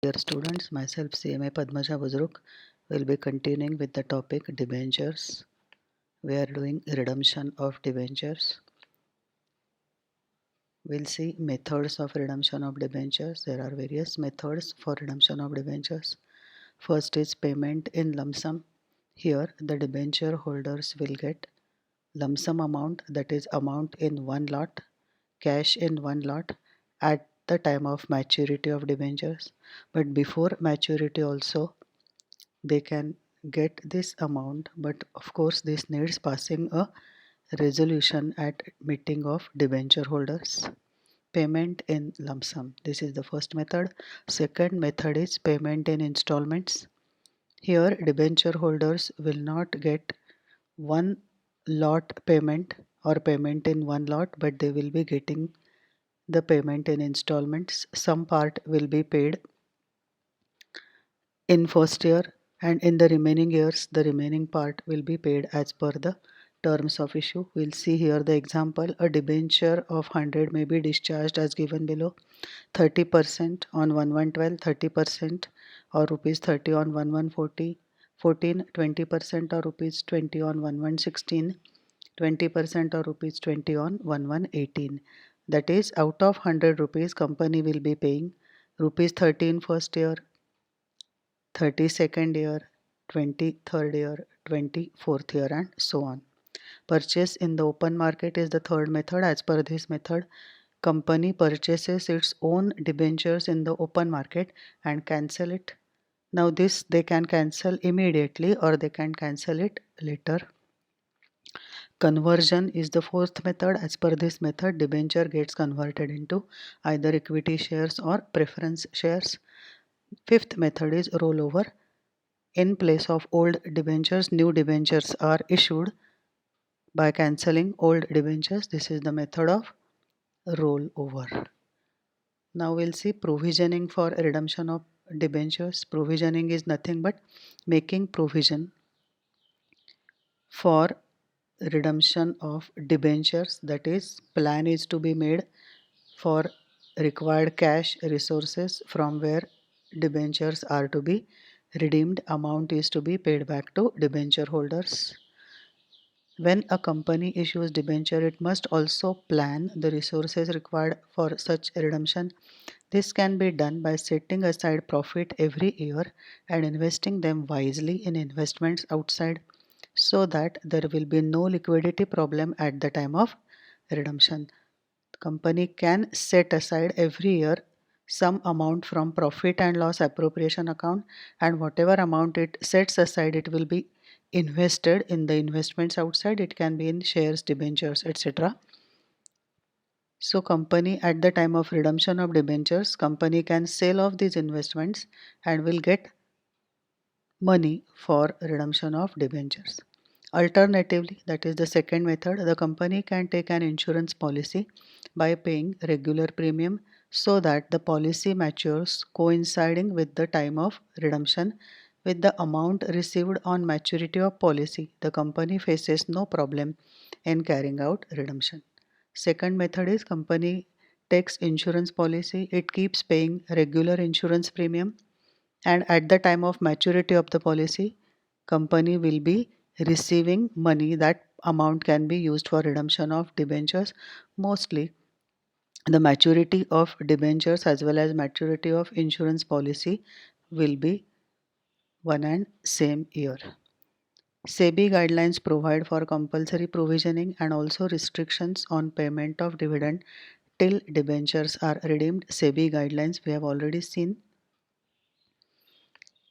Dear students, myself CMA Padmaja Buzruk will be continuing with the topic debentures. We are doing redemption of debentures. We'll see methods of redemption of debentures. There are various methods for redemption of debentures. First is payment in lump sum. Here the debenture holders will get lump sum amount, that is amount in one lot, cash in one lot at the time of maturity of debentures. But before maturity also they can get this amount, but of course this needs passing a resolution at meeting of debenture holders. Payment in lump sum, this is the first method. Second method is payment in installments. Here debenture holders will not get one lot payment or payment in one lot, but they will be getting the payment in installments. Some part will be paid in first year, and in the remaining years the remaining part will be paid as per the terms of issue. We'll see here the example. A debenture of 100 may be discharged as given below. 30% on 1112, 30% or rupees 30 on 1140, 14, 20% or rupees 20 on 1116, 20% or rupees 20 on 1118. That is, out of 100 rupees company will be paying rupees 30 in first year, 32nd year, 23rd year, 24th year, and so on. Purchase in the open market is the third method. As per this method, company purchases its own debentures in the open market and cancel it. Now this they can cancel immediately or they can cancel it later. Conversion is the fourth method. As per this method, debenture gets converted into either equity shares or preference shares. Fifth method is rollover. In place of old debentures, new debentures are issued by cancelling old debentures. This is the method of rollover. Now we'll see provisioning for redemption of debentures. Provisioning is nothing but making provision for redemption of debentures. That is, plan is to be made for required cash resources from where debentures are to be redeemed. Amount is to be paid back to debenture holders. When a company issues debenture, it must also plan the resources required for such redemption. This can be done by setting aside profit every year and investing them wisely in investments outside, so that there will be no liquidity problem at the time of redemption. The company can set aside every year some amount from profit and loss appropriation account, and whatever amount it sets aside, it will be invested in the investments outside. It can be in shares, debentures, etc. So company at the time of redemption of debentures, company can sell off these investments and will get money for redemption of debentures. Alternatively, that is the second method, the company can take an insurance policy by paying regular premium so that the policy matures coinciding with the time of redemption with the amount received on maturity of policy. The company faces no problem in carrying out redemption. Second method is company takes insurance policy, it keeps paying regular insurance premium, and at the time of maturity of the policy, company will be receiving money. That amount can be used for redemption of debentures. Mostly the maturity of debentures as well as maturity of insurance policy will be one and same year. SEBI guidelines provide for compulsory provisioning and also restrictions on payment of dividend till debentures are redeemed. SEBI guidelines we have already seen.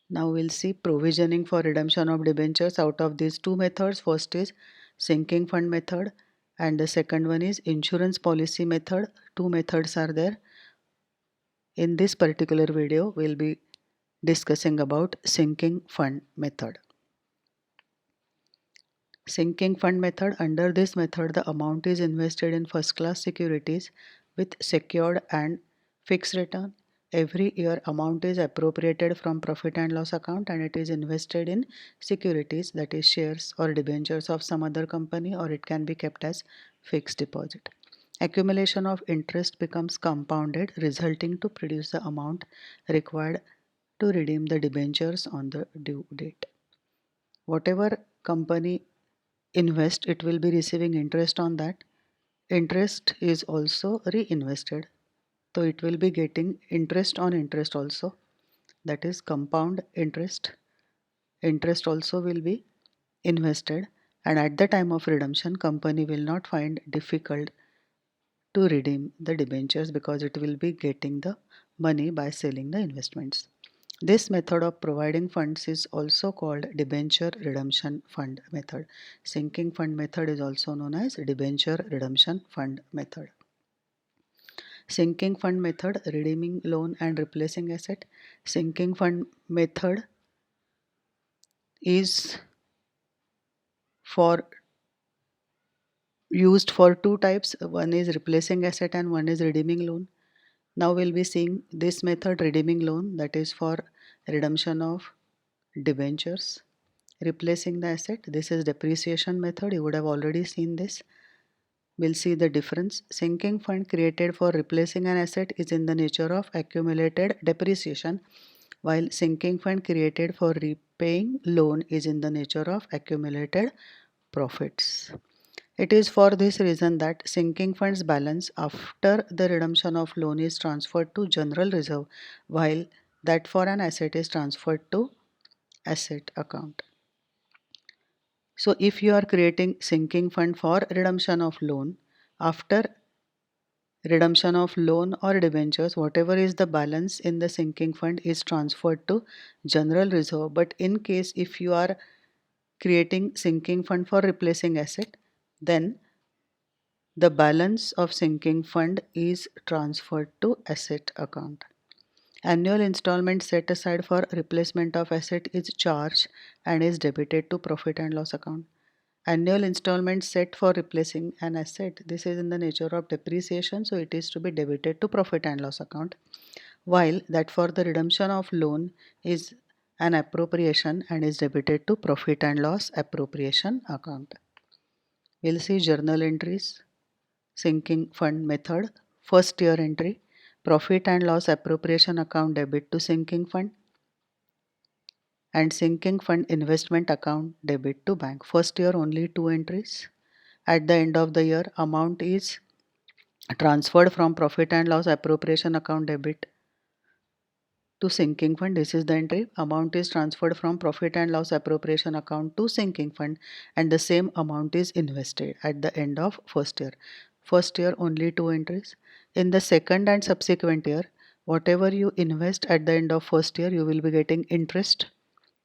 Now we'll see provisioning for redemption of debentures. Out of these two methods, first is sinking fund method and the second one is insurance policy method. Two methods are there. In this particular video, we'll be discussing about sinking fund method. Sinking fund method. Under this method, the amount is invested in first class securities with secured and fixed return. Every year amount is appropriated from profit and loss account and it is invested in securities, that is shares or debentures of some other company, or it can be kept as fixed deposit. Accumulation of interest becomes compounded, resulting to produce the amount required to redeem the debentures on the due date. Whatever company invest, it will be receiving interest on that. Interest is also reinvested. So it will be getting interest on interest also. That is compound interest. Interest also will be invested, and at the time of redemption company will not find difficult to redeem the debentures because it will be getting the money by selling the investments. This method of providing funds is also called debenture redemption fund method. Sinking fund method is also known as debenture redemption fund method. Sinking fund method, redeeming loan and replacing asset. Sinking fund method is for used for two types. One is replacing asset and one is redeeming loan. Now we'll be seeing this method, redeeming loan, that is for redemption of debentures. Replacing the asset, this is depreciation method. You would have already seen this. We'll see the difference. Sinking fund created for replacing an asset is in the nature of accumulated depreciation, while sinking fund created for repaying loan is in the nature of accumulated profits. It is for this reason that sinking fund's balance after the redemption of loan is transferred to general reserve, while that for an asset is transferred to asset account. So if you are creating sinking fund for redemption of loan, after redemption of loan or debentures, whatever is the balance in the sinking fund is transferred to general reserve. But in case if you are creating sinking fund for replacing asset, then the balance of sinking fund is transferred to asset account. Annual installment set aside for replacement of asset is charged and is debited to profit and loss account. Annual installment set for replacing an asset, this is in the nature of depreciation, so it is to be debited to profit and loss account, while that for the redemption of loan is an appropriation and is debited to profit and loss appropriation account. We'll see journal entries. Sinking fund method. First year entry, profit and loss appropriation account debit to sinking fund, and sinking fund investment account debit to bank. First year only two entries. At the end of the year, amount is transferred from profit and loss appropriation account debit to sinking fund. This is the entry. Amount is transferred from profit and loss appropriation account to sinking fund, and the same amount is invested at the end of first year. First year only two entries. In the second and subsequent year, whatever you invest at the end of first year, you will be getting interest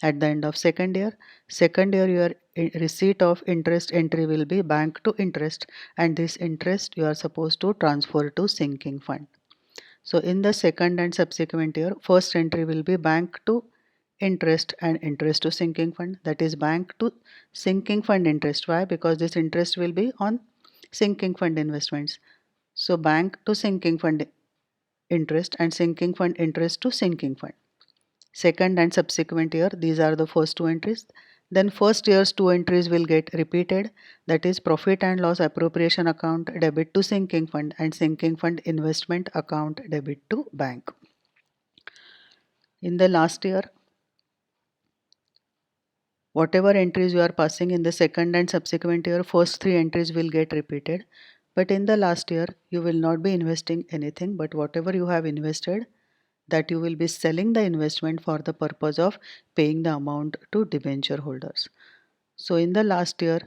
at the end of second year. Second year, your receipt of interest entry will be bank to interest, and this interest you are supposed to transfer to sinking fund. So in the second and subsequent year, first entry will be bank to interest and interest to sinking fund. That is bank to sinking fund interest. Why? Because this interest will be on sinking fund investments. So bank to sinking fund interest and sinking fund interest to sinking fund. Second and subsequent year, these are the first two entries. Then first year's two entries will get repeated, that is profit and loss appropriation account debit to sinking fund and sinking fund investment account debit to bank. In the last year, whatever entries you are passing in the second and subsequent year, first three entries will get repeated. But in the last year, you will not be investing anything, but whatever you have invested, that you will be selling the investment for the purpose of paying the amount to debenture holders. So in the last year,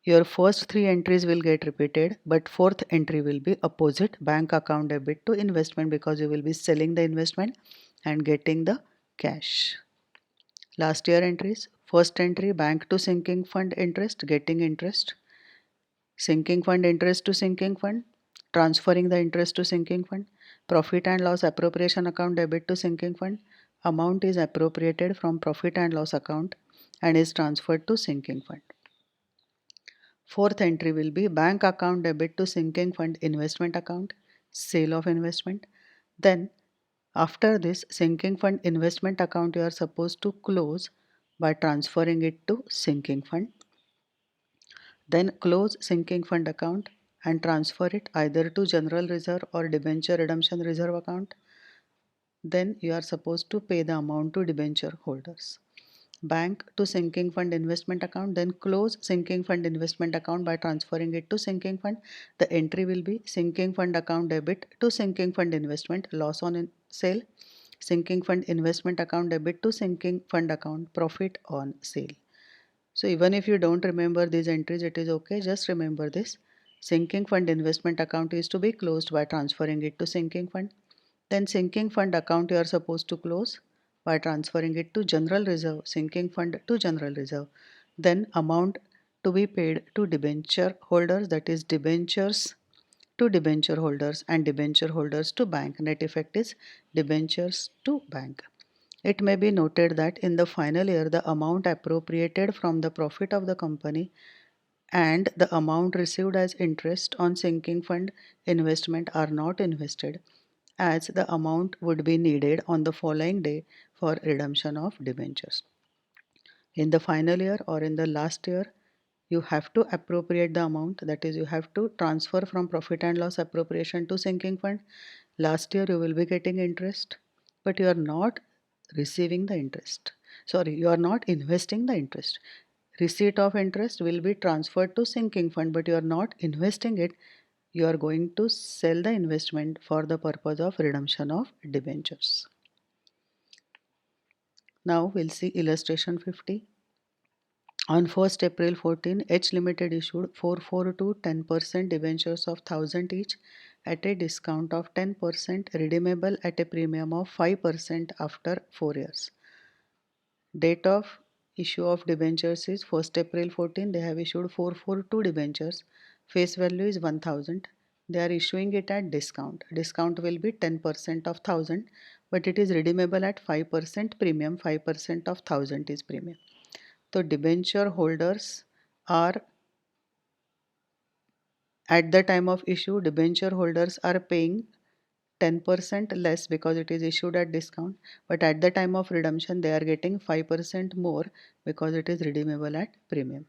your first three entries will get repeated, but fourth entry will be opposite, bank account debit to investment, because you will be selling the investment and getting the cash. Last year entries, first entry bank to sinking fund interest, getting interest. Sinking fund interest to sinking fund, transferring the interest to sinking fund. Profit and loss appropriation account debit to sinking fund, amount is appropriated from profit and loss account and is transferred to sinking fund. Fourth entry will be bank account debit to sinking fund investment account, sale of investment. Then after this sinking fund investment account, you are supposed to close by transferring it to sinking fund. Then close sinking fund account and transfer it either to general reserve or debenture redemption reserve account. then you are supposed to pay the amount to debenture holders. Bank to sinking fund investment account, then close sinking fund investment account by transferring it to sinking fund. The entry will be sinking fund account debit to sinking fund investment loss on sale, sinking fund investment account debit to sinking fund account profit on sale. So even if you don't remember these entries, it is okay. Just remember this. Sinking fund investment account is to be closed by transferring it to sinking fund. Then sinking fund account you are supposed to close by transferring it to general reserve, sinking fund to general reserve. Then amount to be paid to debenture holders, that is debentures to debenture holders and debenture holders to bank. Net effect is debentures to bank. It may be noted that in the final year, the amount appropriated from the profit of the company and the amount received as interest on sinking fund investment are not invested, as the amount would be needed on the following day for redemption of debentures. In the final year or in the last year, you have to appropriate the amount, that is, you have to transfer from profit and loss appropriation to sinking fund. Last year, you will be getting interest, but you are not receiving the interest. Sorry, you are not investing the interest. Receipt of interest will be transferred to sinking fund, but you are not investing it. You are going to sell the investment for the purpose of redemption of debentures. Now we'll see illustration 50. On 1st April 14, H Limited issued 442 10% debentures of 1000 each at a discount of 10%, redeemable at a premium of 5% after 4 years. Date of issue of debentures is 1st April 14. They have issued 442 debentures. Face value is 1000. They are issuing it at discount. Discount will be 10% of 1000, but it is redeemable at 5% premium. 5% of 1000 is premium. So debenture holders are, at the time of issue, debenture holders are paying 10% less because it is issued at discount, but at the time of redemption they are getting 5% more because it is redeemable at premium.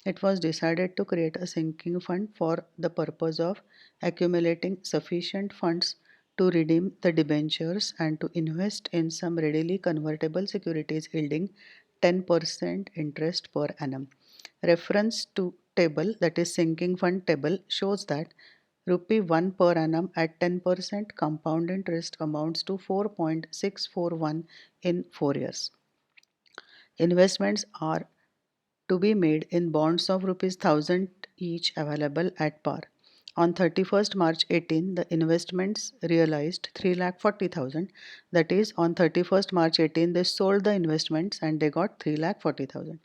It was decided to create a sinking fund for the purpose of accumulating sufficient funds to redeem the debentures and to invest in some readily convertible securities yielding 10% interest per annum. Reference to table, that is sinking fund table, shows that rupee 1 per annum at 10% compound interest amounts to 4.641 in 4 years. Investments are to be made in bonds of rupees 1000 each available at par. On 31st March 18, the investments realized 3,40,000. That is, on 31st March 18, they sold the investments and they got 3,40,000.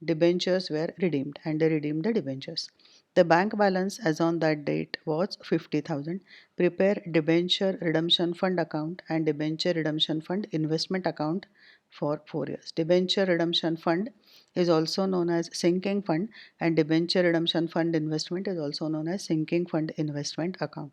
Debentures were redeemed and they redeemed the debentures. The bank balance as on that date was 50,000. Prepare debenture redemption fund account and debenture redemption fund investment account for 4 years. Debenture redemption fund is also known as sinking fund and debenture redemption fund investment is also known as sinking fund investment account.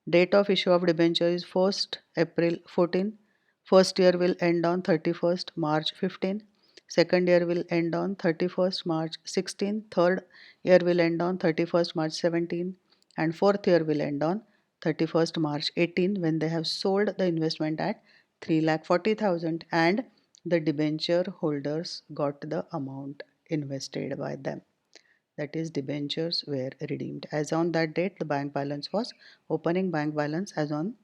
Date of issue of debenture is 1st April 14. First year will end on 31st March 15. Second year will end on 31st March 16. Third year will end on 31st March 17. And fourth year will end on 31st March 18 when they have sold the investment at 3,40,000 and the debenture holders got the amount invested by them, that is debentures were redeemed. As on that date, the bank balance was, opening bank balance as on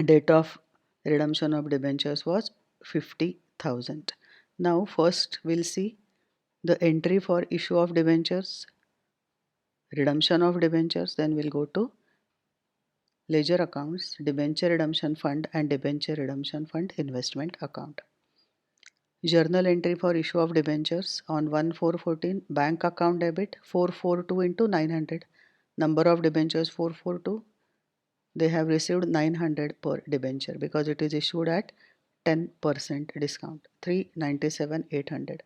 date of redemption of debentures was 50,000. Now first we'll see the entry for issue of debentures, redemption of debentures, then we'll go to ledger accounts, debenture redemption fund and debenture redemption fund investment account. Journal entry for issue of debentures on 1/4/14, bank account debit 442 into 900. Number of debentures 442. They have received 900 per debenture because it is issued at 10% discount, 397,800.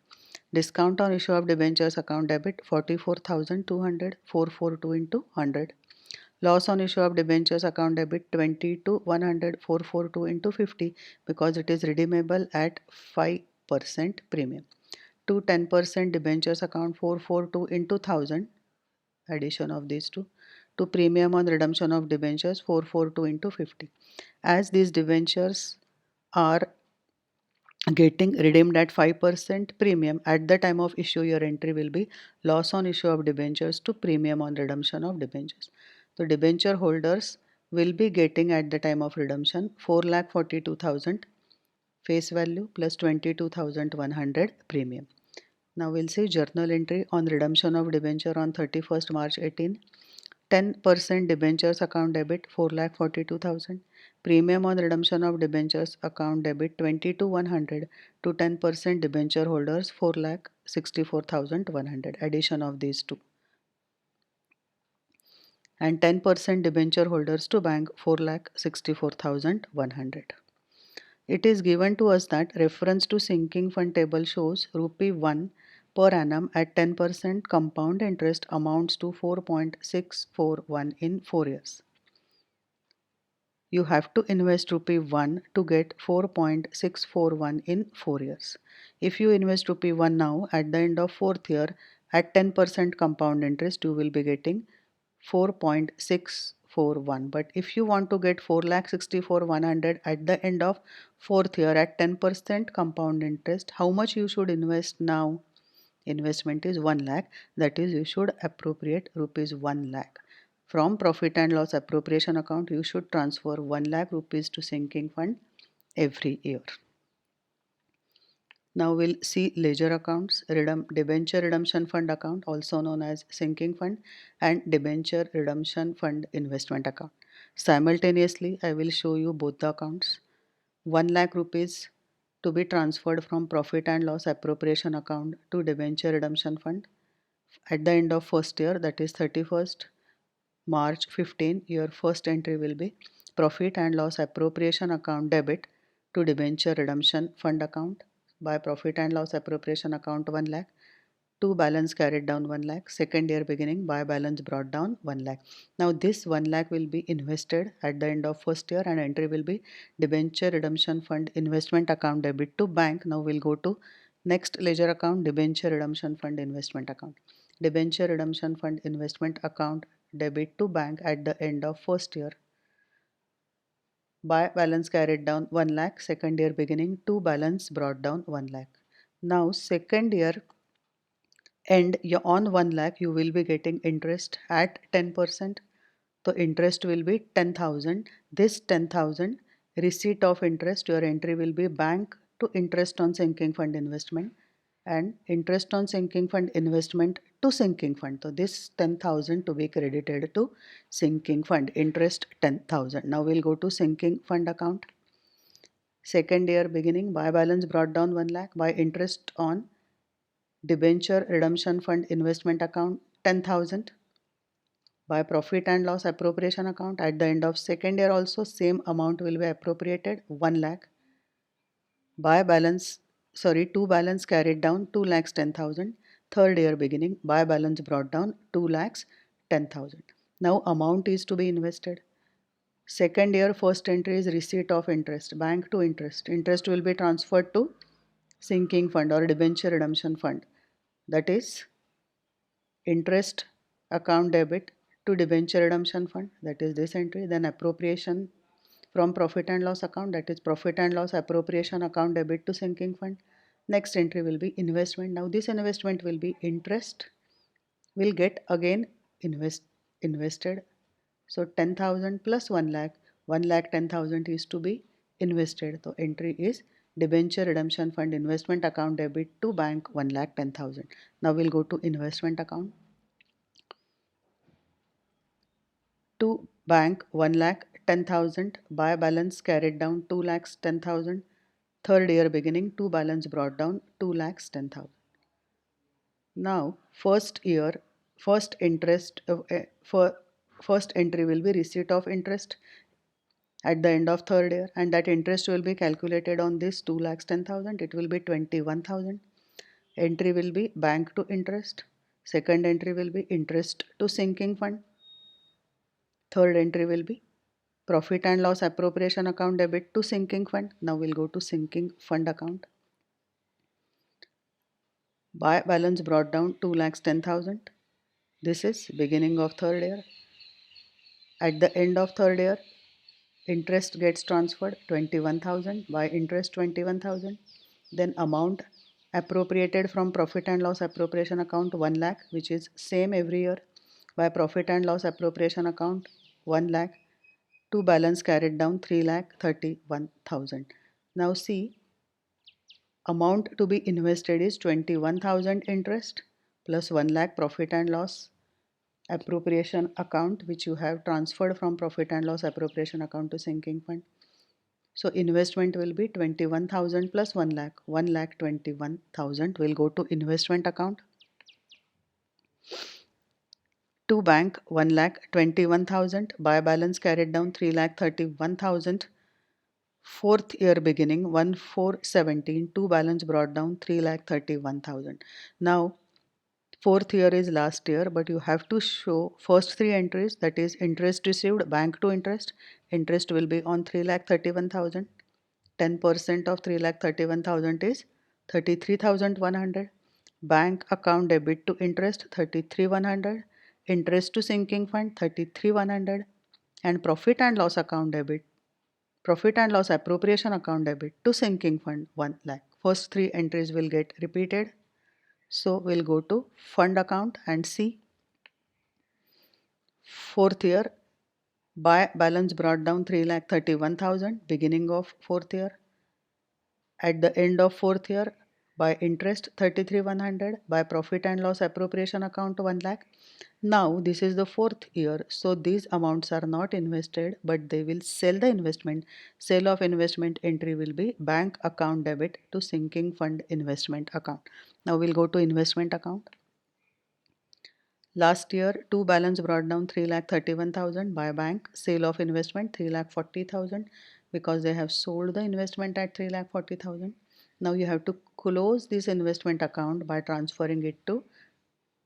Discount on issue of debentures account debit 44,200, 442 into 100. Loss on issue of debentures account debit 20 to 100, 442 into 50 because it is redeemable at 5% premium. To 10% debentures account 442 into 1000, addition of these two. to premium on redemption of debentures 442 into 50. As these debentures are getting redeemed at 5% premium at the time of issue, your entry will be loss on issue of debentures to premium on redemption of debentures. So debenture holders will be getting at the time of redemption 4,42,000 face value plus 22,100 premium. Now we'll see journal entry on redemption of debenture on 31st March 18. 10% debentures account debit 4,42,000. Premium on redemption of debentures account debit 22,100 to 10% debenture holders 4,64,100. Addition of these two. And 10% debenture holders to bank 4,64,100. It is given to us that reference to sinking fund table shows rupee 1 per annum at 10% compound interest amounts to 4.641 in 4 years. You have to invest rupee 1 to get 4.641 in 4 years. If you invest rupee 1 now, at the end of 4th year at 10% compound interest, you will be getting 4.641. But if you want to get 4,64,100 at the end of 4th year at 10% compound interest, how much you should invest now? Investment is 1 lakh, that is you should appropriate rupees 1 lakh. From profit and loss appropriation account, you should transfer 1 lakh rupees to sinking fund every year. Now we'll see ledger accounts, debenture redemption fund account, also known as sinking fund, and debenture redemption fund investment account. Simultaneously, I will show you both the accounts. 1 lakh rupees to be transferred from profit and loss appropriation account to debenture redemption fund at the end of first year, that is 31st March 15. Your first entry will be profit and loss appropriation account debit to debenture redemption fund account by profit and loss appropriation account 1 lakh to balance carried down 1 lakh. Second year beginning by balance brought down 1 lakh. Now this 1 lakh will be invested at the end of first year and entry will be debenture redemption fund investment account debit to bank. Now we'll go to next ledger account, debenture redemption fund investment account. Debenture redemption fund investment account debit to bank at the end of first year by balance carried down 1 lakh. Second year beginning to balance brought down 1 lakh. Now second year and on 1 lakh you will be getting interest at 10%. So interest will be 10,000. This 10,000 receipt of interest, your entry will be bank to interest on sinking fund investment and interest on sinking fund investment to sinking fund. So this 10,000 to be credited to sinking fund, interest 10,000. Now we'll go to sinking fund account. Second year beginning by balance brought down 1 lakh by interest on debenture redemption fund investment account 10,000 by profit and loss appropriation account. At the end of second year also same amount will be appropriated 1 lakh by balance to balance carried down 2 lakhs 10,000. Third year beginning by balance brought down 2 lakhs 10,000. Now amount is to be invested. Second year first entry is receipt of interest, bank to interest. Interest will be transferred to sinking fund or debenture redemption fund, that is interest account debit to debenture redemption fund, that is this entry. Then appropriation from profit and loss account, that is profit and loss appropriation account debit to sinking fund. Next entry will be investment. Now this investment will be interest will get again invested. So 10,000 plus 1 lakh, 1 lakh 10,000 is to be invested. So entry is debenture redemption fund investment account debit to bank 1 lakh 10,000. Now we'll go to investment account. To bank 1 lakh 10,000 by balance carried down 2 lakhs 10,000. Third year beginning to balance brought down 2 lakhs 10,000. Now first year first interest for first entry will be receipt of interest at the end of third year and that interest will be calculated on this 2 lakhs 10,000. It will be 21,000. Entry will be bank to interest. Second entry will be interest to sinking fund. Third entry will be profit and loss appropriation account debit to sinking fund. Now we'll go to sinking fund account. By balance brought down 2 lakhs 10,000. This is beginning of third year. At the end of third year, interest gets transferred 21,000, by interest 21,000. Then amount appropriated from profit and loss appropriation account 1 lakh, which is same every year, by profit and loss appropriation account 1 lakh. To balance carried down 3,31,000. Now see, amount to be invested is 21,000 interest plus 1 lakh profit and loss appropriation account, which you have transferred from profit and loss appropriation account to sinking fund. So investment will be 21,000 plus 1 lakh. 1 lakh 21,000 will go to investment account. To bank 1 lakh 21,000, by balance carried down 3 lakh 31,000. Fourth year beginning 1/4/17, to balance brought down 3,31,000. Now fourth year is last year, but you have to show first three entries, that is interest received, bank to interest. Interest will be on 3,31,000. 10% of 3,31,000 is 33,100. Bank account debit to interest 33,100. Interest to sinking fund 33,100. And profit and loss account debit, profit and loss appropriation account debit to sinking fund 1 lakh. First three entries will get repeated. So we'll go to fund account and see fourth year, by balance brought down 3,31,000 beginning of fourth year. At the end of fourth year, by interest 33,100, by profit and loss appropriation account 1 lakh. Now this is the fourth year, so these amounts are not invested, but they will sell the investment. Sale of investment entry will be bank account debit to sinking fund investment account. Now we'll go to investment account. Last year, to balance brought down 3,31,000 by bank. Sale of investment 3,40,000, because they have sold the investment at 3,40,000. Now you have to close this investment account by transferring it to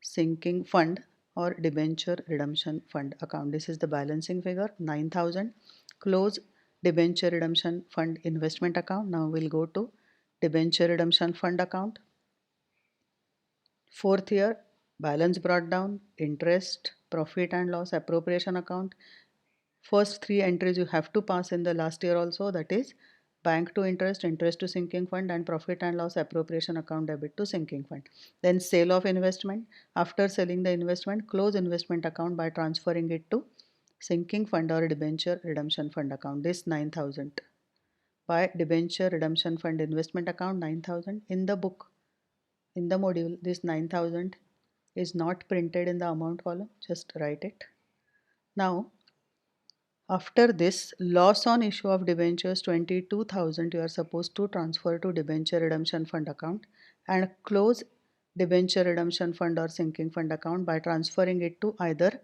sinking fund or debenture redemption fund account. This is the balancing figure 9,000. Close debenture redemption fund investment account. Now we'll go to debenture redemption fund account. Fourth year, balance brought down, interest, profit and loss appropriation account. First three entries you have to pass in the last year also, that is bank to interest, interest to sinking fund, and profit and loss appropriation account debit to sinking fund. Then sale of investment. After selling the investment, close investment account by transferring it to sinking fund or debenture redemption fund account. This 9,000. By debenture redemption fund investment account 9,000. In the book, in the module, this 9,000 is not printed in the amount column, just write it. Now after this, loss on issue of debentures 22,000 you are supposed to transfer to debenture redemption fund account and close debenture redemption fund or sinking fund account by transferring it to either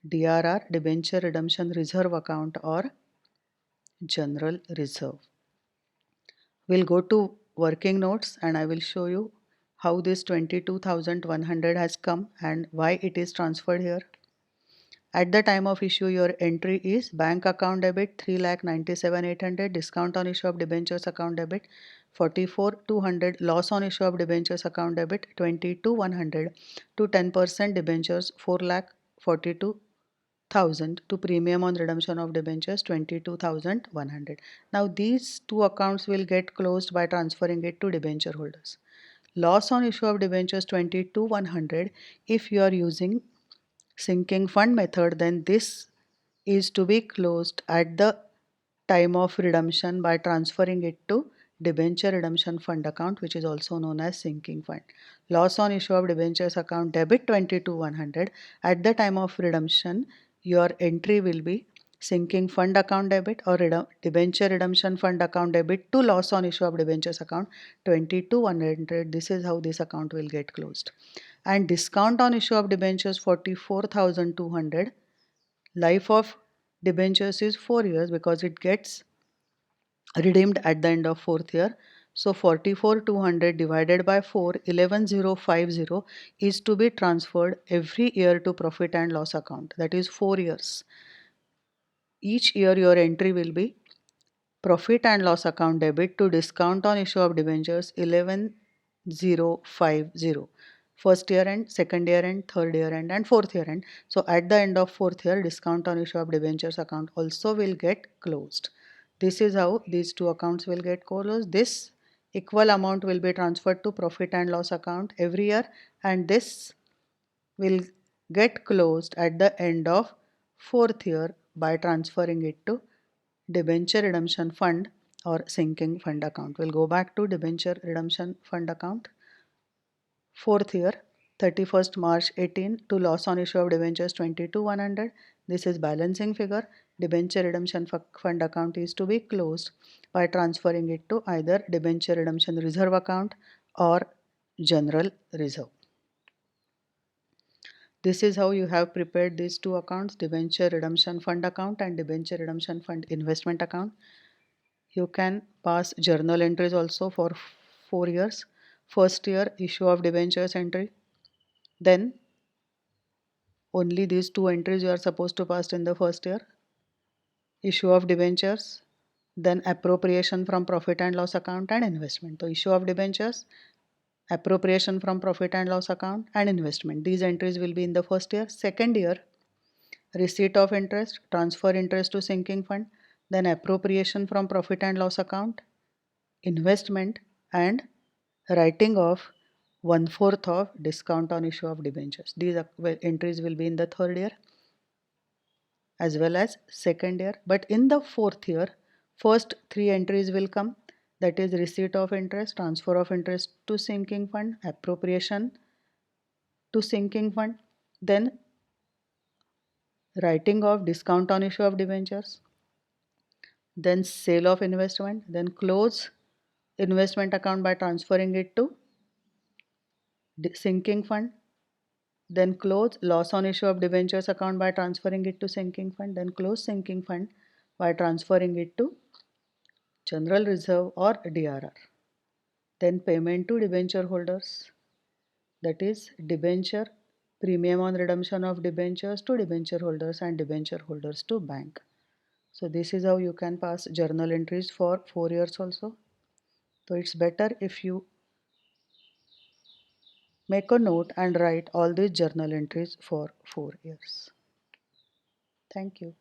DRR, debenture redemption reserve account, or general reserve. We'll go to working notes and I will show you how this 22,100 has come and why it is transferred here. At the time of issue, your entry is bank account debit 3,97,800, discount on issue of debentures account debit 44,200, loss on issue of debentures account debit 22,100, to 10% debentures 4,42,000, to premium on redemption of debentures 22,100. Now these two accounts will get closed by transferring it to debenture holders. Loss on issue of debentures 22,100, if you are using sinking fund method, then this is to be closed at the time of redemption by transferring it to debenture redemption fund account, which is also known as sinking fund. Loss on issue of debentures account debit 22,100. At the time of redemption, your entry will be sinking fund account debit or debenture redemption fund account debit to loss on issue of debentures account 22,100. This is how this account will get closed. And discount on issue of debentures 44,200. Life of debentures is 4 years because it gets redeemed at the end of fourth year. So 44,200 divided by 4, 11,050 is to be transferred every year to profit and loss account. That is 4 years. Each year your entry will be profit and loss account debit to discount on issue of debentures 11,050. first year end, second year end, third year end, and fourth year end. So at the end of fourth year, discount on issue of debentures account also will get closed. This is how these two accounts will get closed. This equal amount will be transferred to profit and loss account every year, and this will get closed at the end of fourth year by transferring it to debenture redemption fund or sinking fund account. We'll go back to debenture redemption fund account. Fourth year, 31st March 18 to loss on issue of debentures 22,100. This is balancing figure. Debenture redemption fund account is to be closed by transferring it to either debenture redemption reserve account or general reserve. This is how you have prepared these two accounts, debenture redemption fund account and debenture redemption fund investment account. You can pass journal entries also for 4 years. First year, issue of debentures entry. Then only these two entries you are supposed to pass in the first year. Issue of debentures, then appropriation from profit and loss account and investment. So issue of debentures, appropriation from profit and loss account and investment. These entries will be in the first year. Second year, receipt of interest, transfer interest to sinking fund, then appropriation from profit and loss account, investment, and writing of 1/4 of discount on issue of debentures. These entries will be in the third year as well as second year. But in the fourth year, first three entries will come, that is receipt of interest, transfer of interest to sinking fund, appropriation to sinking fund, then writing of discount on issue of debentures, then sale of investment, then close investment account by transferring it to sinking fund, then close loss on issue of debentures account by transferring it to sinking fund, then close sinking fund by transferring it to general reserve or DRR. Then payment to debenture holders, that is debenture premium on redemption of debentures to debenture holders and debenture holders to bank. So this is how you can pass journal entries for 4 years also. So it's better if you make a note and write all these journal entries for 4 years. Thank you.